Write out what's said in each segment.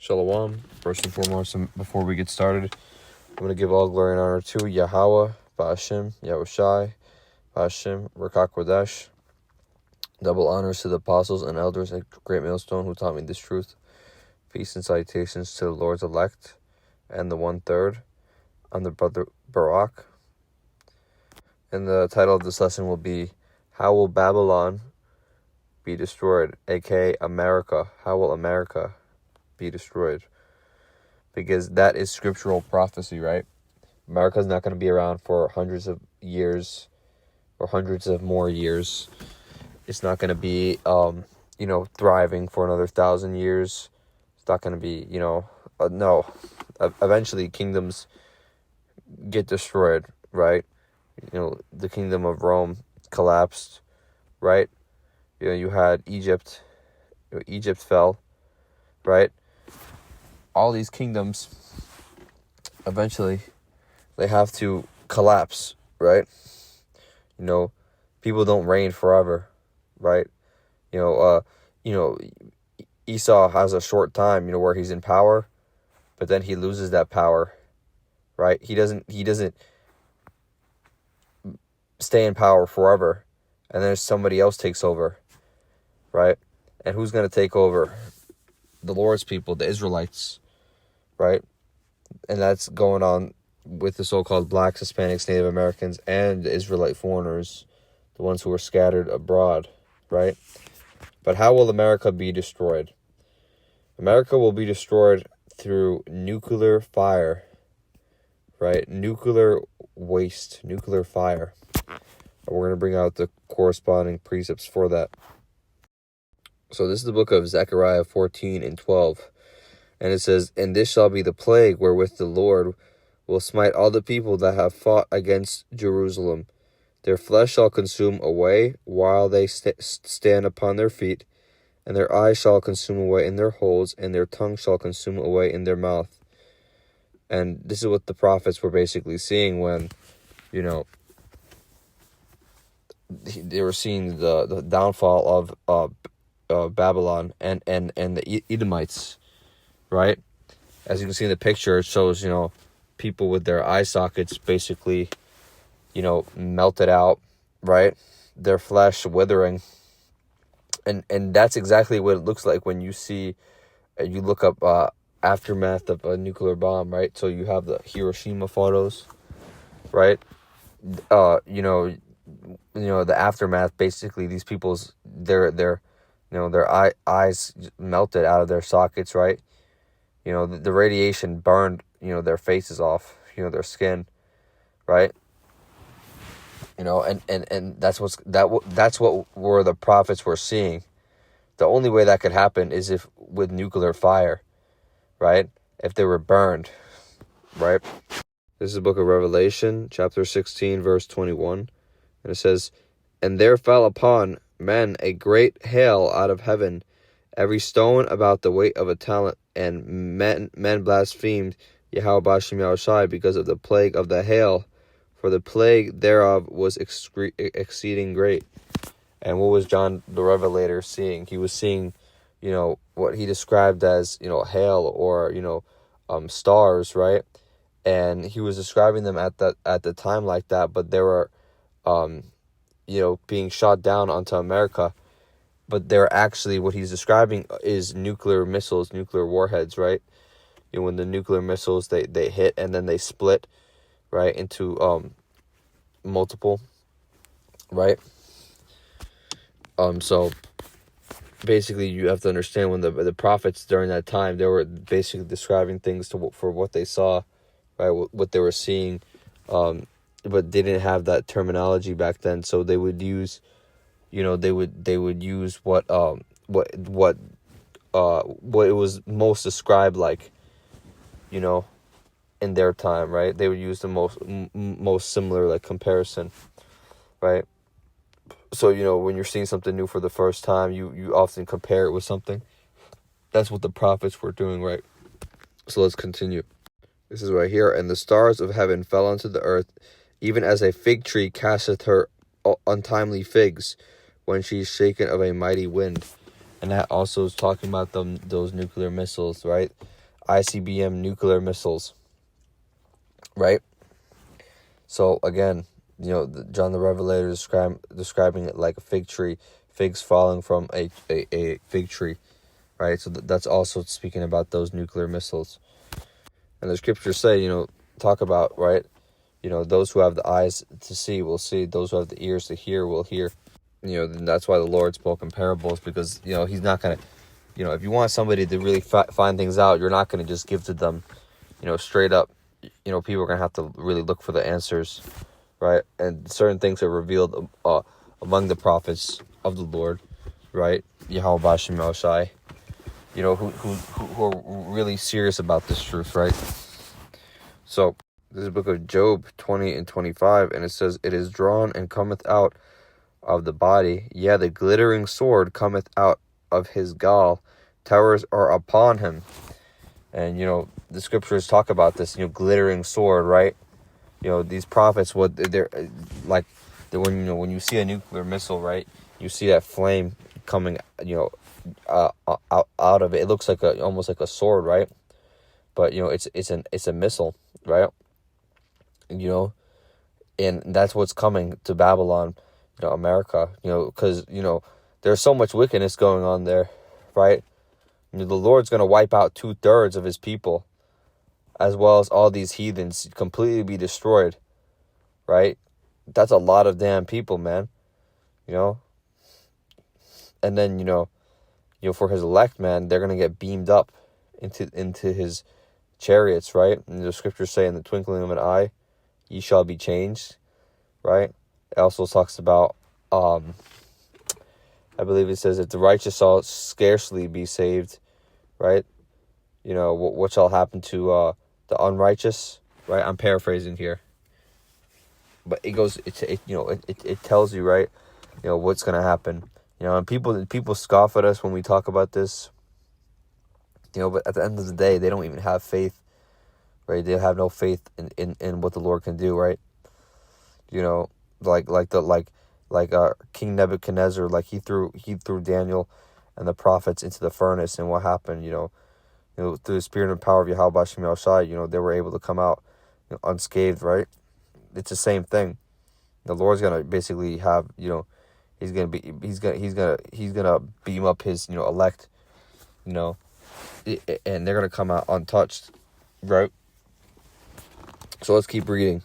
Shalom. First and foremost, before we get started, I'm going to give all glory and honor to Yahweh, Ba'ashem, Yahushai, Ba'ashem, Rakak Kodesh. Double honors to the apostles and elders at Great Millstone who taught me this truth. Peace and salutations to the Lord's elect and the 1/3. I'm the brother Barak. And the title of this lesson will be, How Will Babylon Be Destroyed? A.k.a. America. How will America be destroyed? Because that is scriptural prophecy, right? America's not going to be around for hundreds of years or hundreds of more years. It's not going to be, thriving for another 1,000 years. It's not going to be, no. Eventually, kingdoms get destroyed, right? The kingdom of Rome collapsed, right? You had Egypt. Egypt fell, right? All these kingdoms, eventually, they have to collapse, right? People don't reign forever, right? Esau has a short time, where he's in power, but then he loses that power, right? He doesn't stay in power forever, and then somebody else takes over, right? And who's going to take over? The Lord's people, the Israelites, right? And that's going on with the so-called blacks, Hispanics, Native Americans, and the Israelite foreigners, the ones who are scattered abroad, right? But how will America be destroyed? America will be destroyed through nuclear fire, right? Nuclear waste, nuclear fire. We're going to bring out the corresponding precepts for that. So this is the book of Zechariah 14 and 12. And it says, And this shall be the plague wherewith the Lord will smite all the people that have fought against Jerusalem. Their flesh shall consume away while they stand upon their feet, and their eyes shall consume away in their holes, and their tongue shall consume away in their mouth. And this is what the prophets were basically seeing when, they were seeing the downfall of Babylon and the Edomites, right? As you can see in the picture, it shows, people with their eye sockets basically, melted out, right? Their flesh withering. And that's exactly what it looks like when you look up aftermath of a nuclear bomb, right? So you have the Hiroshima photos, right? The aftermath, basically these people's their eyes melted out of their sockets, right? The radiation burned, their faces off, their skin, right? And that's what were the prophets were seeing. The only way that could happen is if with nuclear fire, right? If they were burned, right? This is the book of Revelation, chapter 16, verse 21. And it says, And there fell upon men a great hail out of heaven, every stone about the weight of a talent, and men blasphemed Yahweh Ba'ashem Yahushai because of the plague of the hail, for the plague thereof was exceeding great. And what was John the Revelator seeing? He was seeing, what he described as, hail or, stars, right? And he was describing them at the time like that, but they were, being shot down onto America. But they're actually, what he's describing is nuclear missiles, nuclear warheads, right? When the nuclear missiles, they hit and then they split, right, into multiple, right? So basically you have to understand when the prophets during that time, they were basically describing things for what they saw, right, what they were seeing, but they didn't have that terminology back then, so they would use, they would use what it was most described like, in their time, right? They would use the most similar like comparison, right? So, when you're seeing something new for the first time, you often compare it with something. That's what the prophets were doing, right? So let's continue. This is right here. And the stars of heaven fell unto the earth, even as a fig tree casteth her untimely figs when she is shaken of a mighty wind. And that also is talking about those nuclear missiles, right? ICBM nuclear missiles, right? So again, John the Revelator describing it like a fig tree, figs falling from a fig tree, right? So that's also speaking about those nuclear missiles. And the scriptures say, talk about, right? Those who have the eyes to see will see. Those who have the ears to hear will hear. That's why the Lord spoke in parables, because, he's not going to, if you want somebody to really find things out, you're not going to just give to them, straight up. People are going to have to really look for the answers, right? And certain things are revealed among the prophets of the Lord, right? Yahweh Bashem Shai, who are really serious about this truth, right? So, this is the book of Job 20 and 25, and it says, "It is drawn and cometh out of the body, yeah, the glittering sword cometh out of his gall, terrors are upon him." And, the scriptures talk about this, glittering sword, right? These prophets, they're like, when you see a nuclear missile, right, you see that flame coming, out of it. It looks like almost like a sword, right? But, it's a missile, right? And that's what's coming to Babylon, America, because, there's so much wickedness going on there, right? The Lord's going to wipe out 2/3 of his people, as well as all these heathens, completely be destroyed, right? That's a lot of damn people, man, And then, for his elect, man, they're going to get beamed up into his chariots, right? And the scriptures say, in the twinkling of an eye, ye shall be changed, right? It also talks about, I believe it says, if the righteous shall scarcely be saved, right? What shall happen to the unrighteous, right? I'm paraphrasing here, but it goes, it tells you, right? What's gonna happen. And people scoff at us when we talk about this. But at the end of the day, they don't even have faith, right? They have no faith in what the Lord can do, right? Like King Nebuchadnezzar, like he threw Daniel and the prophets into the furnace, and what happened? Through the spirit and power of Yahweh Bashem Shai, they were able to come out unscathed, right? It's the same thing. The Lord's gonna basically have, he's gonna beam up his elect, and they're gonna come out untouched, right? So let's keep reading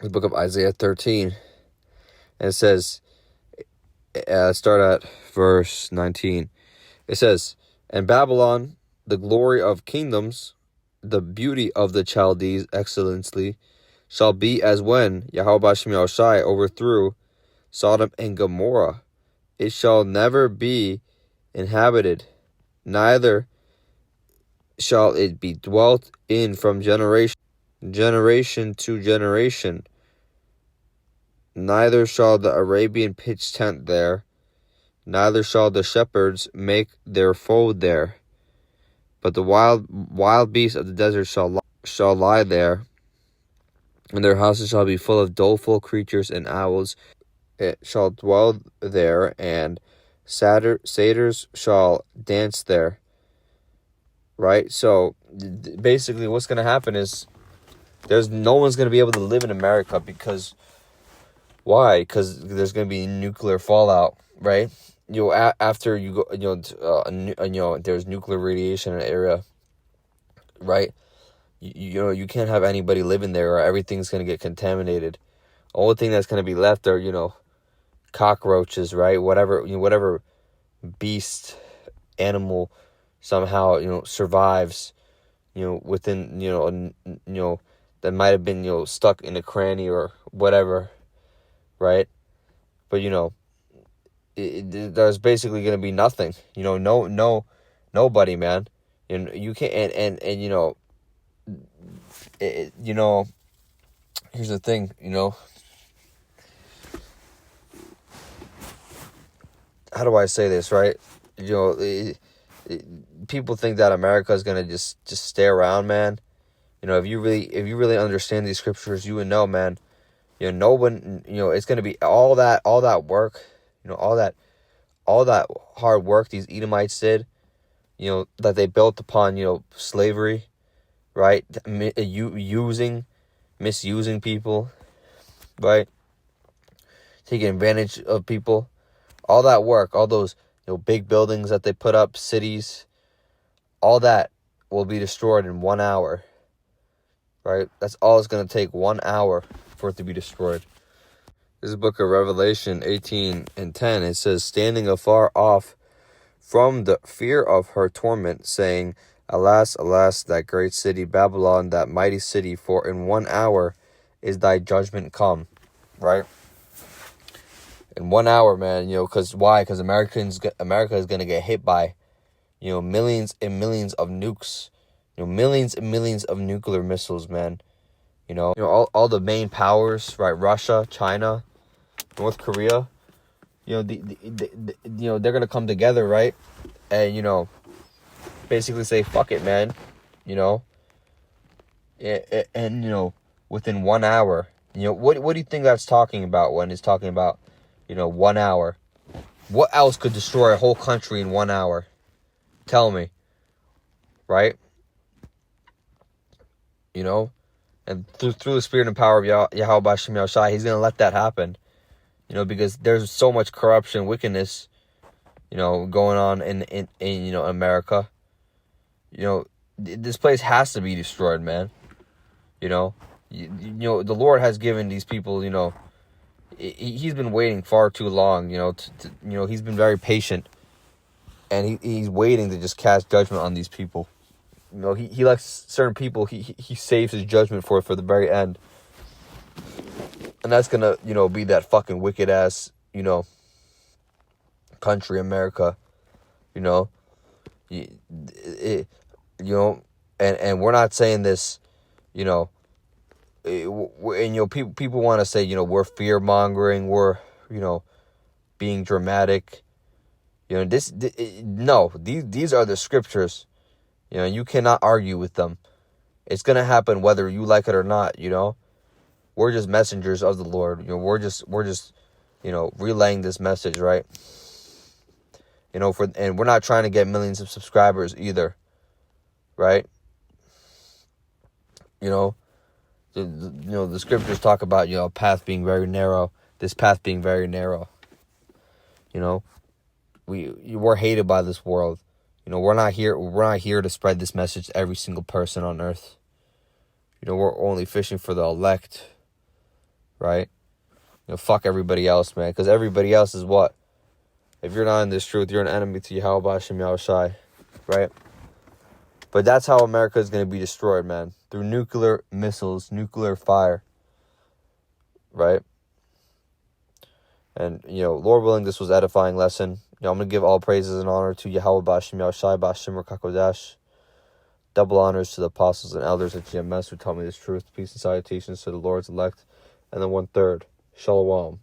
the book of Isaiah 13, and it says, start at verse 19. It says, "And Babylon, the glory of kingdoms, the beauty of the Chaldees, excellency, shall be as when Yahweh Bashem Shai overthrew Sodom and Gomorrah. It shall never be inhabited, neither shall it be dwelt in from generation to generation. Neither shall the Arabian pitch tent there, neither shall the shepherds make their fold there. But the wild beasts of the desert shall lie there, and their houses shall be full of doleful creatures and owls. It shall dwell there, and satyrs shall dance there." Right? So, basically what's going to happen is there's no one's going to be able to live in America, because why? Because there's going to be nuclear fallout, right? After you go, there's nuclear radiation in an area, right? You can't have anybody living there, or everything's going to get contaminated. Only thing that's going to be left are, cockroaches, right? Whatever beast, animal somehow, survives, within, that might have been, stuck in a cranny or whatever, right? But, there's basically going to be nothing, nobody, man. You can't, and here's the thing, how do I say this, right? People think that America is going to just stay around, man. If you really understand these scriptures, you would know, man. No one, it's going to be all that work, all all that hard work these Edomites did, that they built upon, slavery, right? Misusing people, right? Taking advantage of people. All that work, all those, big buildings that they put up, cities, all that will be destroyed in 1 hour, right? That's all it's going to take, 1 hour for it to be destroyed. This is the book of Revelation 18:10. It says, standing afar off from the fear of her torment, saying, alas, alas, that great city, Babylon, that mighty city, for in 1 hour is thy judgment come, right? In 1 hour, man, because why? Because America is going to get hit by, millions and millions of nukes, millions and millions of nuclear missiles, man. All the main powers, right? Russia, China, North Korea, they're going to come together, right? And, basically say, fuck it, man, and, within 1 hour, what do you think that's talking about when it's talking about, 1 hour? What else could destroy a whole country in 1 hour? Tell me, right? And through the spirit and power of Yahweh B'Shem Yahushai, he's going to let that happen, because there's so much corruption, wickedness, going on in America. This place has to be destroyed, man. The Lord has given these people, he's been waiting far too long, he's been very patient, and he's waiting to just cast judgment on these people. He likes certain people, he saves his judgment for the very end. And that's gonna, be that fucking wicked ass, country, America, and we're not saying this, and people want to say, we're fear mongering, we're, being dramatic, no, these are the scriptures, you cannot argue with them. It's gonna happen whether you like it or not. We're just messengers of the Lord. We're just relaying this message, right? And we're not trying to get millions of subscribers either, right? The scriptures talk about, a path being very narrow. This path being very narrow. We're hated by this world. We're not here to spread this message to every single person on earth. We're only fishing for the elect, right? Fuck everybody else, man, because everybody else is what? If you're not in this truth, you're an enemy to Yahweh B'Shem Yahushai, right? But that's how America is going to be destroyed, man, through nuclear missiles, nuclear fire, right? And, Lord willing, this was edifying lesson. I'm going to give all praises and honor to Yahweh B'Shem Yahushai, B'Shem Rakakodash. Double honors to the apostles and elders at GMS who taught me this truth. Peace and salutations to the Lord's elect. And then 1/3, Shalom.